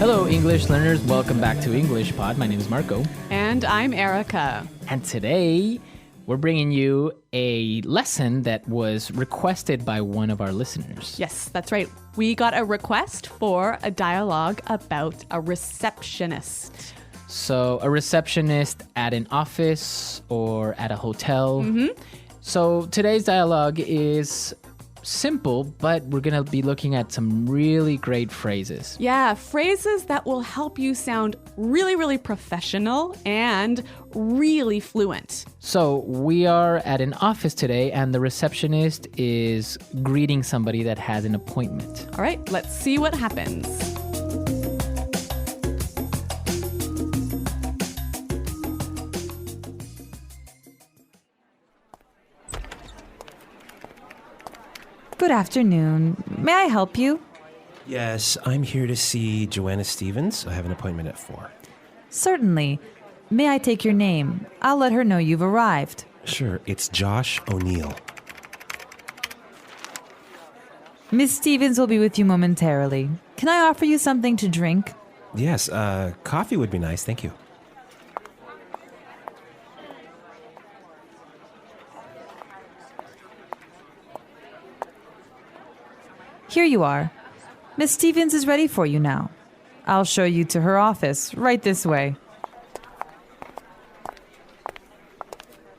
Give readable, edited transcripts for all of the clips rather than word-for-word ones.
Hello, English learners. Welcome back to English Pod. My name is Marco. And I'm Erica. And today, we're bringing you a lesson that was requested by one of our listeners. Yes, that's right. We got a request for a dialogue about a receptionist. So, a receptionist at an office or at a hotel. So, today's dialogue is simple, but we're going to be looking at some really great phrases. Yeah, phrases that will help you sound really, really professional and really fluent. So, we are at an office today, and the receptionist is greeting somebody that has an appointment. All right, let's see what happens. Good afternoon. May I help you? Yes, I'm here to see Joanna Stevens. I have an appointment at 4. Certainly. May I take your name? I'll let her know you've arrived. Sure, it's Josh O'Neill. Miss Stevens will be with you momentarily. Can I offer you something to drink? Yes, coffee would be nice, thank you. Here you are. Miss Stevens is ready for you now. I'll show you to her office, right this way.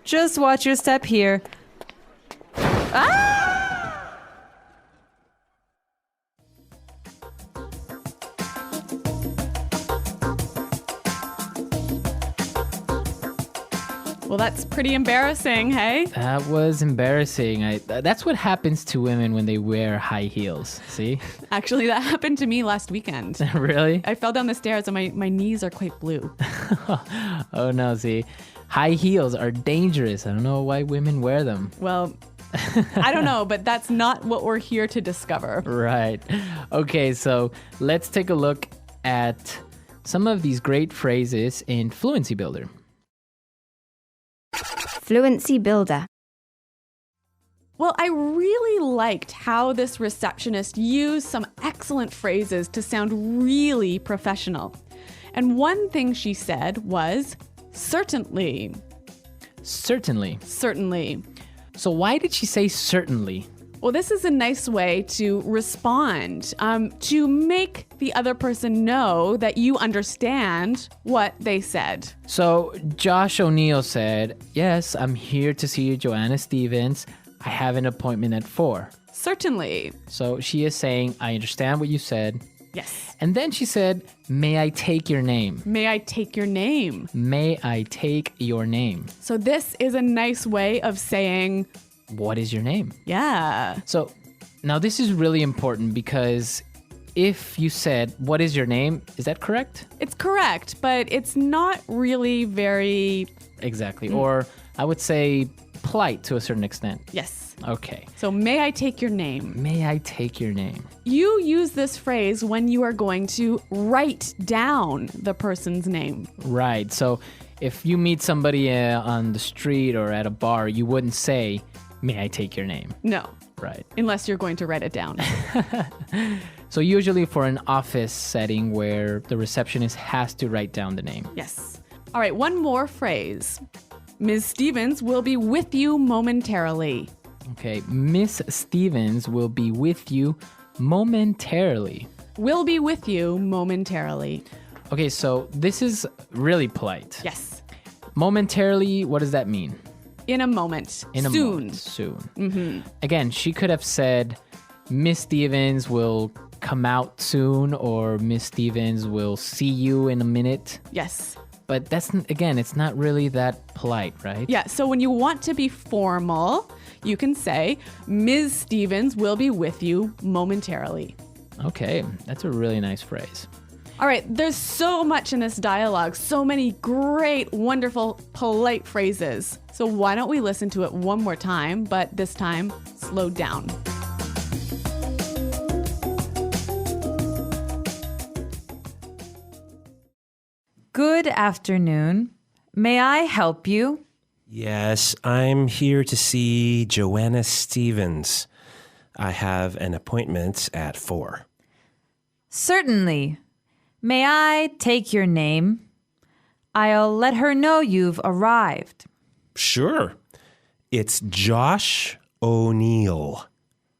Just watch your step here. Well, that's pretty embarrassing, hey? That was embarrassing. That's what happens to women when they wear high heels. See? Actually, that happened to me last weekend. Really? I fell down the stairs and my knees are quite blue. Oh no, see? High heels are dangerous. I don't know why women wear them. Well, I don't know, but that's not what we're here to discover. Right. Okay, so let's take a look at some of these great phrases in Fluency Builder. Fluency Builder. Well, I really liked how this receptionist used some excellent phrases to sound really professional. And one thing she said was, certainly. Certainly. Certainly. So why did she say certainly? Well, this is a nice way to respond, to make the other person know that you understand what they said. So Josh O'Neill said, yes, I'm here to see Joanna Stevens. I have an appointment at 4. Certainly. So she is saying, I understand what you said. Yes. And then she said, may I take your name? May I take your name? May I take your name? So this is a nice way of saying, what is your name? yeah. So now this is really important because if you said, what is your name? Is that correct? It's correct, but it's not really very... Exactly. Or I would say polite to a certain extent. Yes. Okay. So may I take your name? May I take your name? You use this phrase when you are going to write down the person's name. Right. So if you meet somebody on the street or at a bar, you wouldn't say, may I take your name? No. Right. Unless you're going to write it down. So usually for an office setting where the receptionist has to write down the name. Yes. All right, one more phrase. Ms. Stevens will be with you momentarily. Okay. Miss Stevens will be with you momentarily. Will be with you momentarily. Okay, so this is really polite. Yes. Momentarily, what does that mean? In a moment. In a Soon. moment. Soon. Again, she could have said, Miss Stevens will come out soon, or Miss Stevens will see you in a minute. Yes. But again, it's not really that polite, right? Yeah, so when you want to be formal, you can say, Ms. Stevens will be with you momentarily. Okay, that's a really nice phrase. All right, there's so much in this dialogue, so many great, wonderful, polite phrases. So why don't we listen to it one more time, but this time, slow down. Good afternoon. May I help you? Yes, I'm here to see Joanna Stevens. I have an appointment at 4. Certainly. May I take your name? I'll let her know you've arrived. Sure. It's Josh O'Neill.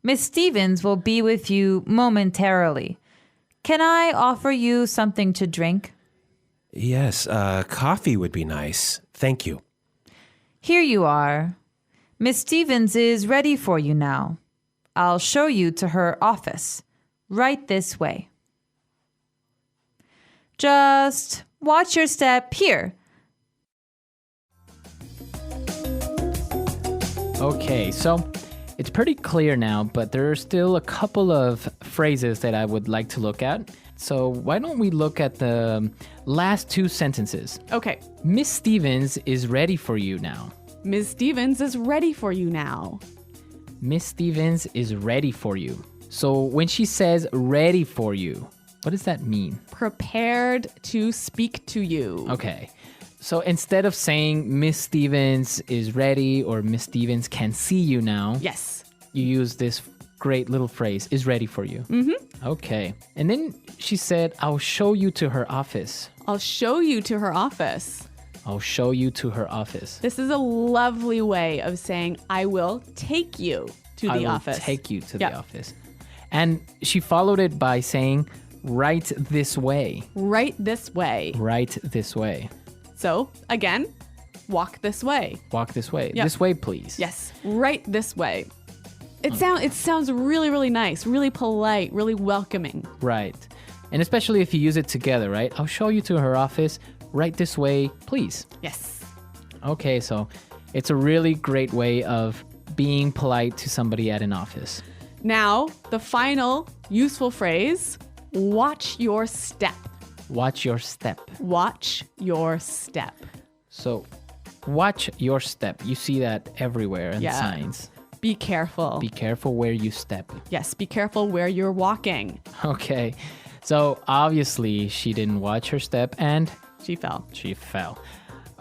Miss Stevens will be with you momentarily. Can I offer you something to drink? Yes, coffee would be nice. Thank you. Here you are. Miss Stevens is ready for you now. I'll show you to her office. Right this way. Just watch your step here. Okay, so it's pretty clear now, but there are still a couple of phrases that I would like to look at. So why don't we look at the last two sentences? Okay. Miss Stevens is ready for you now. Ms. Stevens is ready for you now. Miss Stevens is ready for you. So when she says ready for you, what does that mean? Prepared to speak to you. Okay. So instead of saying Miss Stevens is ready or Miss Stevens can see you now, Yes. you use this great little phrase, is ready for you. Mm-hmm. Okay. And then she said, I'll show you to her office. I'll show you to her office. I'll show you to her office. This is a lovely way of saying, I will take you to the office. I will take you to Yep. the office. And she followed it by saying, right this way. Right this way. Right this way. So, again, walk this way. Walk this way. Yep. This way, please. Yes, right this way. It sounds really, really nice, really polite, really welcoming. Right. And especially if you use it together, right? I'll show you to her office. Right this way, please. Yes. Okay, so it's a really great way of being polite to somebody at an office. Now, the final useful phrase, watch your step. Watch your step. Watch your step. So, watch your step. You see that everywhere in Yeah. signs. Be careful. Be careful where you step. Yes, be careful where you're walking. Okay. So, obviously, she didn't watch her step and She fell. she fell.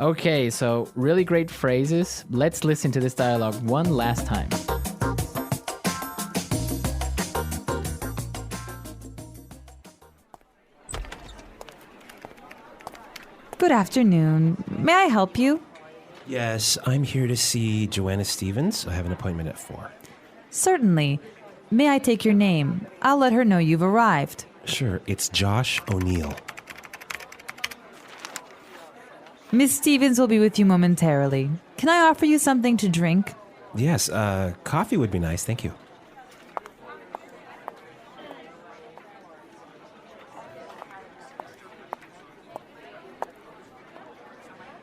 Okay, so really great phrases. Let's listen to this dialogue one last time. Good afternoon. May I help you? Yes, I'm here to see Joanna Stevens. I have an appointment at 4. Certainly. May I take your name? I'll let her know you've arrived. Sure, it's Josh O'Neill. Miss Stevens will be with you momentarily. Can I offer you something to drink? Yes, coffee would be nice. Thank you.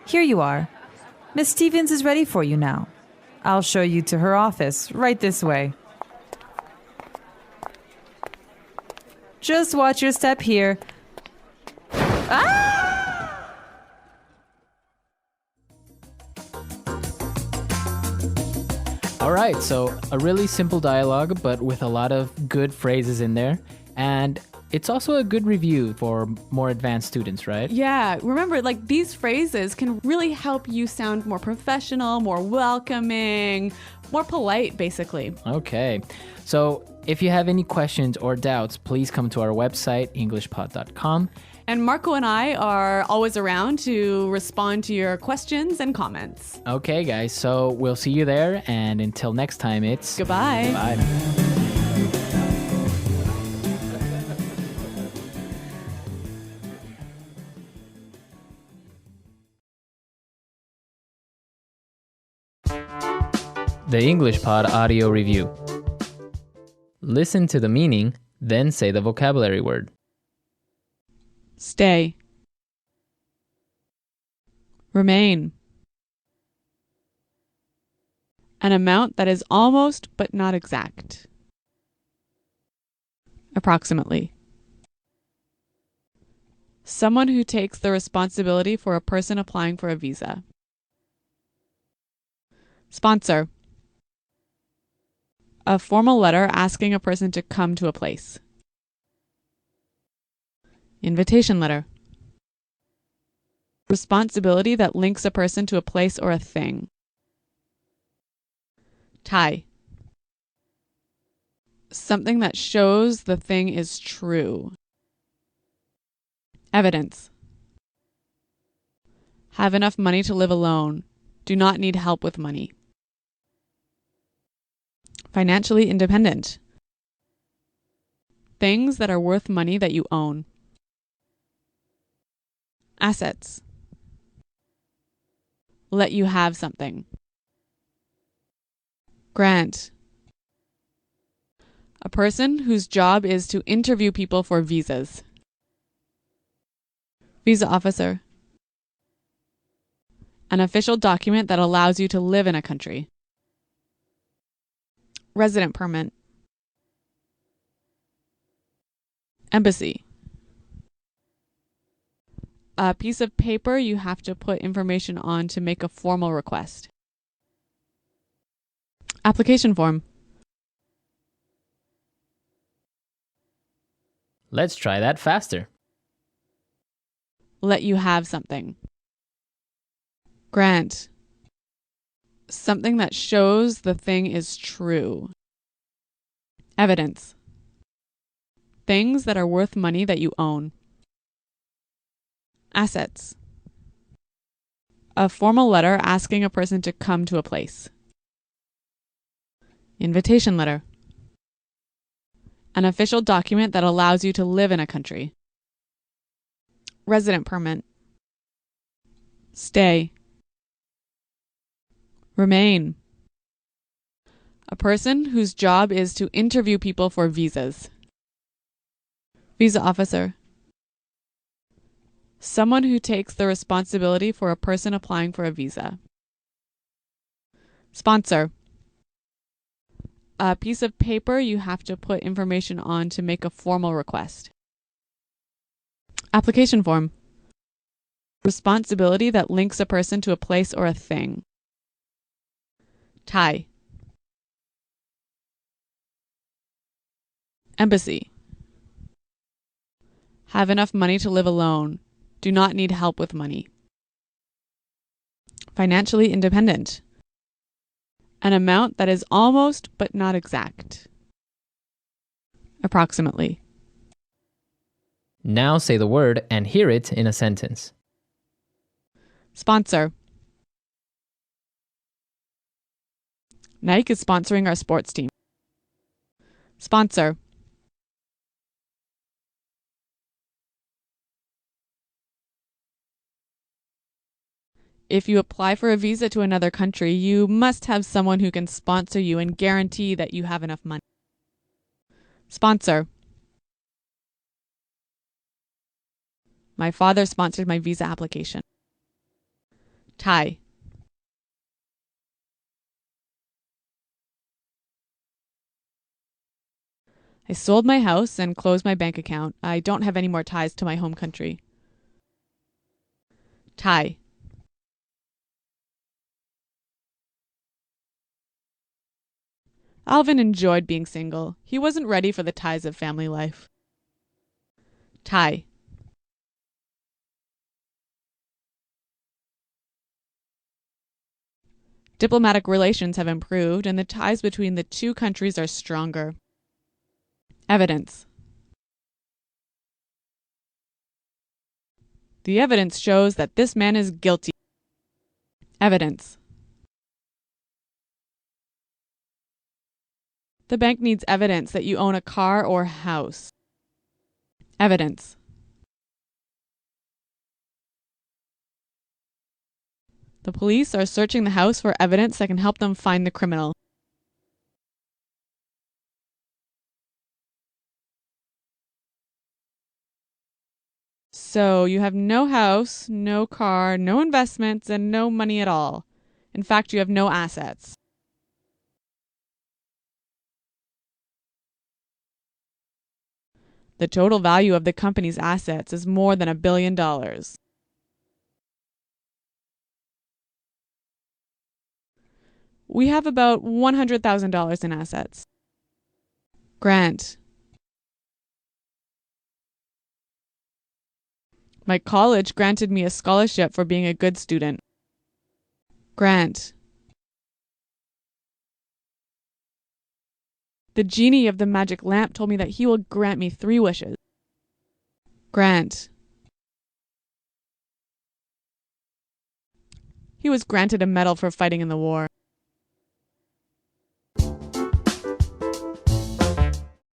Here you are. Miss Stevens is ready for you now. I'll show you to her office. Right this way. Just watch your step here. All right, so a really simple dialogue, but with a lot of good phrases in there. And it's also a good review for more advanced students, right? Yeah, remember, like these phrases can really help you sound more professional, more welcoming, more polite, basically. Okay. So if you have any questions or doubts, please come to our website, englishpod.com. And Marco and I are always around to respond to your questions and comments. Okay, guys, so we'll see you there. And until next time, it's Goodbye. bye. The English Pod Audio Review. Listen to the meaning, then say the vocabulary word. Stay. Remain. An amount that is almost but not exact. Approximately. Someone who takes the responsibility for a person applying for a visa. Sponsor. A formal letter asking a person to come to a place. Invitation letter. Responsibility that links a person to a place or a thing. Tie. Something that shows the thing is true. Evidence. Have enough money to live alone. Do not need help with money. Financially independent. Things that are worth money that you own. Assets. Let you have something. Grant. A person whose job is to interview people for visas. Visa officer. An official document that allows you to live in a country. Resident permit. Embassy. A piece of paper you have to put information on to make a formal request. Application form. Let's try that faster. Let you have something. Grant. Something that shows the thing is true. Evidence. Things that are worth money that you own. Assets. A formal letter asking a person to come to a place. Invitation letter. An official document that allows you to live in a country. Resident permit. Stay. Remain. A person whose job is to interview people for visas. Visa officer. Someone who takes the responsibility for a person applying for a visa. Sponsor. A piece of paper you have to put information on to make a formal request. Application form. Responsibility that links a person to a place or a thing. Tie. Embassy. Have enough money to live alone. Do not need help with money. Financially independent. An amount that is almost but not exact. Approximately. Now say the word and hear it in a sentence. Sponsor. Nike is sponsoring our sports team. Sponsor. If you apply for a visa to another country, you must have someone who can sponsor you and guarantee that you have enough money. Sponsor. My father sponsored my visa application. Tie. I sold my house and closed my bank account. I don't have any more ties to my home country. Tie. Alvin enjoyed being single. He wasn't ready for the ties of family life. Tie. Diplomatic relations have improved and the ties between the two countries are stronger. Evidence. The evidence shows that this man is guilty. Evidence. The bank needs evidence that you own a car or house. Evidence. The police are searching the house for evidence that can help them find the criminal. So you have no house, no car, no investments, and no money at all. In fact, you have no assets. The total value of the company's assets is more than $1 billion. We have about $100,000 in assets. Grant. My college granted me a scholarship for being a good student. Grant. The genie of the magic lamp told me that he will grant me 3 wishes. Grant. He was granted a medal for fighting in the war.